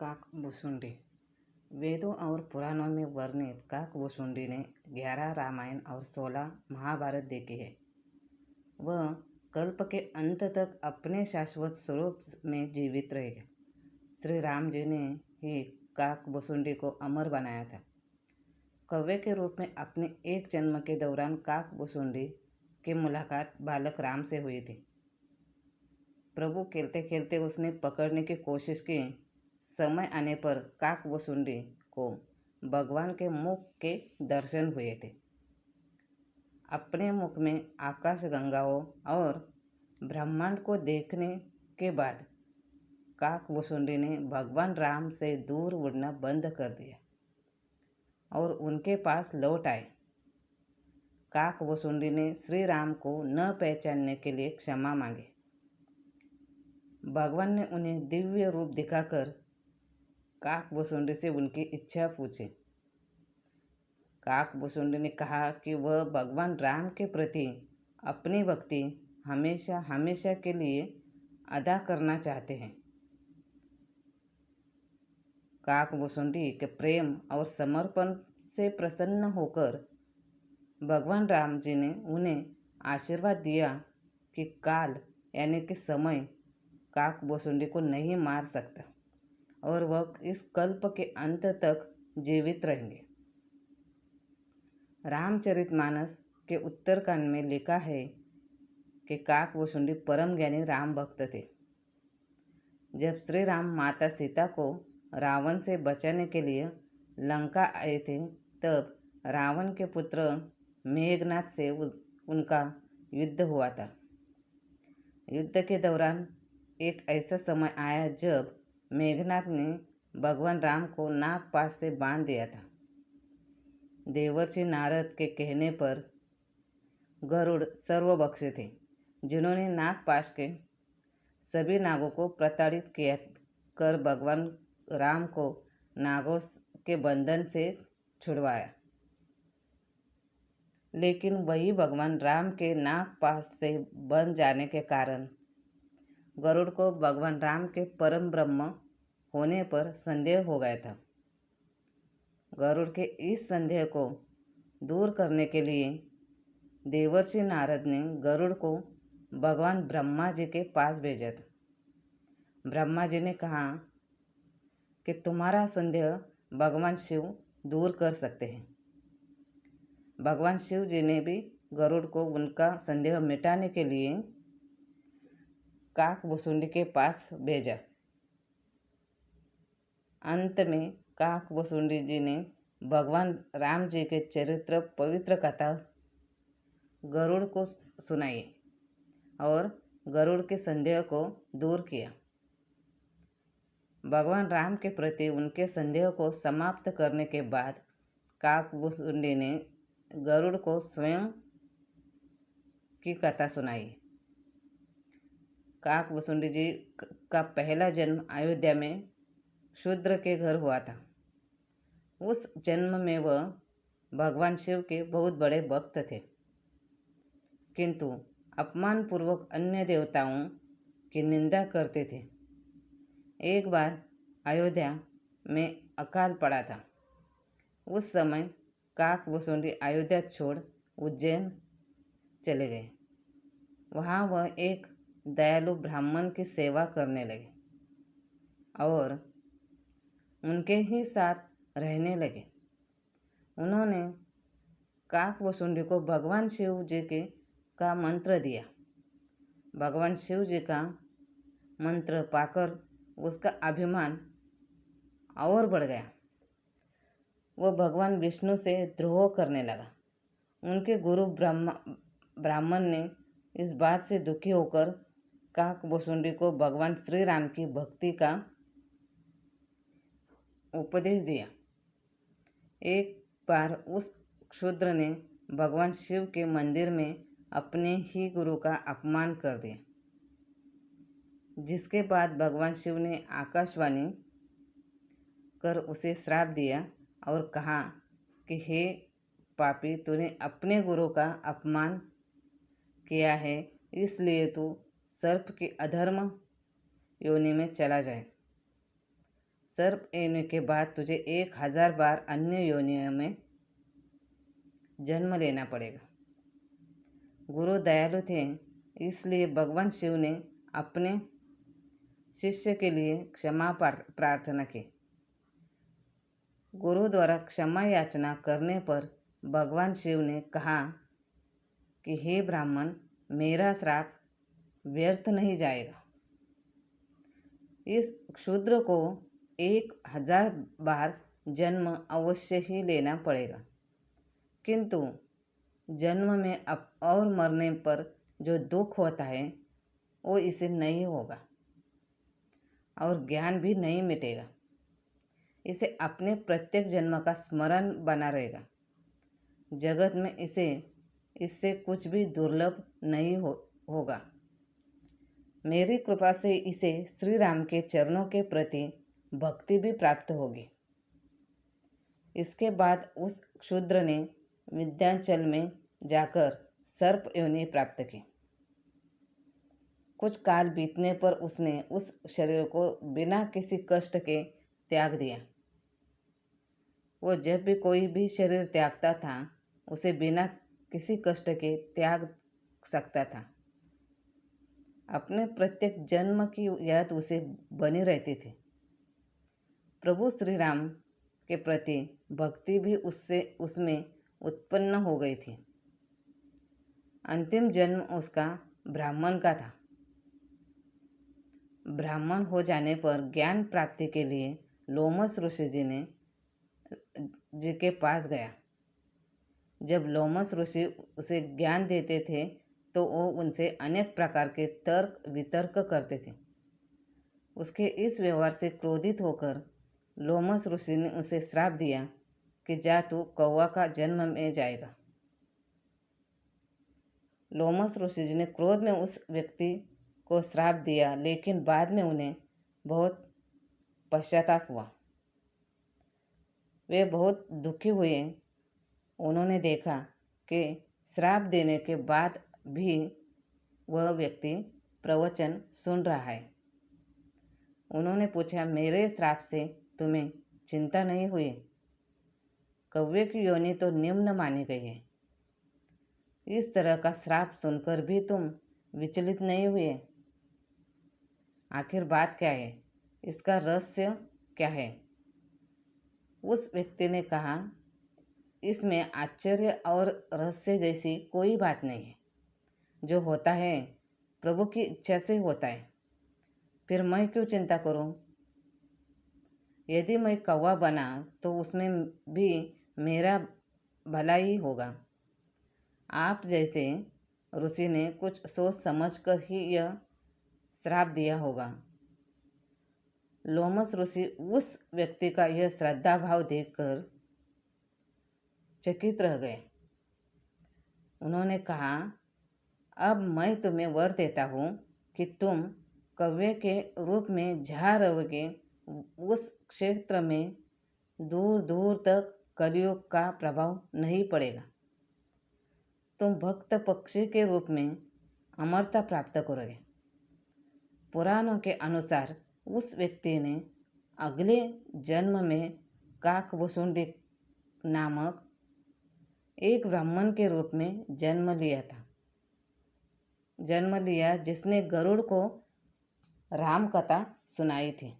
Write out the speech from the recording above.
काकभुसुंडी। वेदों और पुराणों में वर्णित काकभुसुंडी ने 11 रामायण और 16 महाभारत देखी है। वह कल्प के अंत तक अपने शाश्वत स्वरूप में जीवित रहेगा। श्री राम जी ने ही काकभुसुंडी को अमर बनाया था। कौवे के रूप में अपने एक जन्म के दौरान काकभुसुंडी की मुलाकात बालक राम से हुई थी। प्रभु खेलते खेलते उसने पकड़ने की कोशिश की। समय आने पर काकभुसुंडी को भगवान के मुख के दर्शन हुए थे। अपने मुख में आकाश गंगाओं और ब्रह्मांड को देखने के बाद काकभुसुंडी ने भगवान राम से दूर उड़ना बंद कर दिया और उनके पास लौट आए। काकभुसुंडी ने श्री राम को न पहचानने के लिए क्षमा मांगी। भगवान ने उन्हें दिव्य रूप दिखाकर काकभुसुंडी से उनकी इच्छा पूछी। काकभुसुंडी ने कहा कि वह भगवान राम के प्रति अपनी भक्ति हमेशा हमेशा के लिए अदा करना चाहते हैं। काकभुसुंडी के प्रेम और समर्पण से प्रसन्न होकर भगवान राम जी ने उन्हें आशीर्वाद दिया कि काल यानी कि समय काकभुसुंडी को नहीं मार सकता और वह इस कल्प के अंत तक जीवित रहेंगे। रामचरितमानस के उत्तरकांड में लिखा है कि काकभुसुंडी परम ज्ञानी राम भक्त थे। जब श्री राम माता सीता को रावण से बचाने के लिए लंका आए थे, तब रावण के पुत्र मेघनाद से उनका युद्ध हुआ था। युद्ध के दौरान एक ऐसा समय आया जब मेघनाद ने भगवान राम को नागपाश से बांध दिया था। देवर्षि नारद के कहने पर गरुड़ सर्वभक्षी थे, जिन्होंने नागपाश के सभी नागों को प्रताड़ित किया कर भगवान राम को नागों के बंधन से छुड़वाया। लेकिन वही भगवान राम के नागपाश से बंध जाने के कारण गरुड़ को भगवान राम के परम ब्रह्म होने पर संदेह हो गया था। गरुड़ के इस संदेह को दूर करने के लिए देवर्षि नारद ने गरुड़ को भगवान ब्रह्मा जी के पास भेजा था। ब्रह्मा जी ने कहा कि तुम्हारा संदेह भगवान शिव दूर कर सकते हैं। भगवान शिव जी ने भी गरुड़ को उनका संदेह मिटाने के लिए काकभुसुंडी के पास भेजा। अंत में काकभुसुंडी जी ने भगवान राम जी के चरित्र पवित्र कथा गरुड़ को सुनाई और गरुड़ के संदेह को दूर किया। भगवान राम के प्रति उनके संदेह को समाप्त करने के बाद काकभुसुंडी ने गरुड़ को स्वयं की कथा सुनाई। काकभुसुंडी जी का पहला जन्म अयोध्या में शूद्र के घर हुआ था। उस जन्म में वह भगवान शिव के बहुत बड़े भक्त थे, किंतु अपमानपूर्वक अन्य देवताओं की निंदा करते थे। एक बार अयोध्या में अकाल पड़ा था। उस समय काकभुसुंडी अयोध्या छोड़ उज्जैन चले गए। वहाँ वह एक दयालु ब्राह्मण की सेवा करने लगे और उनके ही साथ रहने लगे। उन्होंने काकभुसुंडी को भगवान शिव जी का मंत्र दिया। भगवान शिव जी का मंत्र पाकर उसका अभिमान और बढ़ गया। वह भगवान विष्णु से द्रोह करने लगा। उनके गुरु ब्राह्मण ने इस बात से दुखी होकर काकभुसुंडी को भगवान श्री राम की भक्ति का उपदेश दिया। एक बार उस शूद्र ने भगवान शिव के मंदिर में अपने ही गुरु का अपमान कर दिया, जिसके बाद भगवान शिव ने आकाशवाणी कर उसे श्राप दिया और कहा कि हे पापी, तूने अपने गुरु का अपमान किया है, इसलिए तू सर्प की अधर्म योनि में चला जाए। सर्प योनि के बाद तुझे 1000 बार अन्य योनियों में जन्म लेना पड़ेगा। गुरु दयालु थे, इसलिए भगवान शिव ने अपने शिष्य के लिए क्षमा प्रार्थना की। गुरु द्वारा क्षमा याचना करने पर भगवान शिव ने कहा कि हे ब्राह्मण, मेरा श्राप व्यर्थ नहीं जाएगा। इस क्षुद्र को 1000 बार जन्म अवश्य ही लेना पड़ेगा, किंतु जन्म में और मरने पर जो दुख होता है वो इसे नहीं होगा और ज्ञान भी नहीं मिटेगा। इसे अपने प्रत्येक जन्म का स्मरण बना रहेगा। जगत में इससे कुछ भी दुर्लभ नहीं होगा। मेरी कृपा से इसे श्री राम के चरणों के प्रति भक्ति भी प्राप्त होगी। इसके बाद उस क्षुद्र ने विंध्याचल में जाकर सर्प योनि प्राप्त की। कुछ काल बीतने पर उसने उस शरीर को बिना किसी कष्ट के त्याग दिया। वो जब भी कोई भी शरीर त्यागता था, उसे बिना किसी कष्ट के त्याग सकता था। अपने प्रत्येक जन्म की याद उसे बनी रहती थी। प्रभु श्री राम के प्रति भक्ति भी उसमें उत्पन्न हो गई थी। अंतिम जन्म उसका ब्राह्मण का था। ब्राह्मण हो जाने पर ज्ञान प्राप्ति के लिए लोमस ऋषि जी के पास गया। जब लोमस ऋषि उसे ज्ञान देते थे तो वो उनसे अनेक प्रकार के तर्क वितर्क करते थे। उसके इस व्यवहार से क्रोधित होकर लोमस ऋषि ने उसे श्राप दिया कि जा तू कौवा का जन्म में जाएगा। लोमस ऋषि जी ने क्रोध में उस व्यक्ति को श्राप दिया, लेकिन बाद में उन्हें बहुत पश्चाताप हुआ। वे बहुत दुखी हुए। उन्होंने देखा कि श्राप देने के बाद भी वह व्यक्ति प्रवचन सुन रहा है। उन्होंने पूछा, मेरे श्राप से तुम्हें चिंता नहीं हुई? कौवे की योनि तो निम्न मानी गई है। इस तरह का श्राप सुनकर भी तुम विचलित नहीं हुए? आखिर बात क्या है? इसका रहस्य क्या है? उस व्यक्ति ने कहा, इसमें आश्चर्य और रहस्य जैसी कोई बात नहीं है। जो होता है प्रभु की इच्छा से होता है, फिर मैं क्यों चिंता करूं? यदि मैं कौवा बना तो उसमें भी मेरा भला ही होगा। आप जैसे ऋषि ने कुछ सोच समझकर ही यह श्राप दिया होगा। लोमस ऋषि उस व्यक्ति का यह श्रद्धा भाव देखकर चकित रह गए। उन्होंने कहा, अब मैं तुम्हें वर देता हूँ कि तुम कौवे के रूप में जहाँ रहोगे उस क्षेत्र में दूर दूर तक कलियुग का प्रभाव नहीं पड़ेगा। तुम भक्त पक्षी के रूप में अमरता प्राप्त करोगे। पुराणों के अनुसार उस व्यक्ति ने अगले जन्म में काकभुसुंडी नामक एक ब्राह्मण के रूप में जन्म लिया, जिसने गरुड़ को राम कथा सुनाई थी।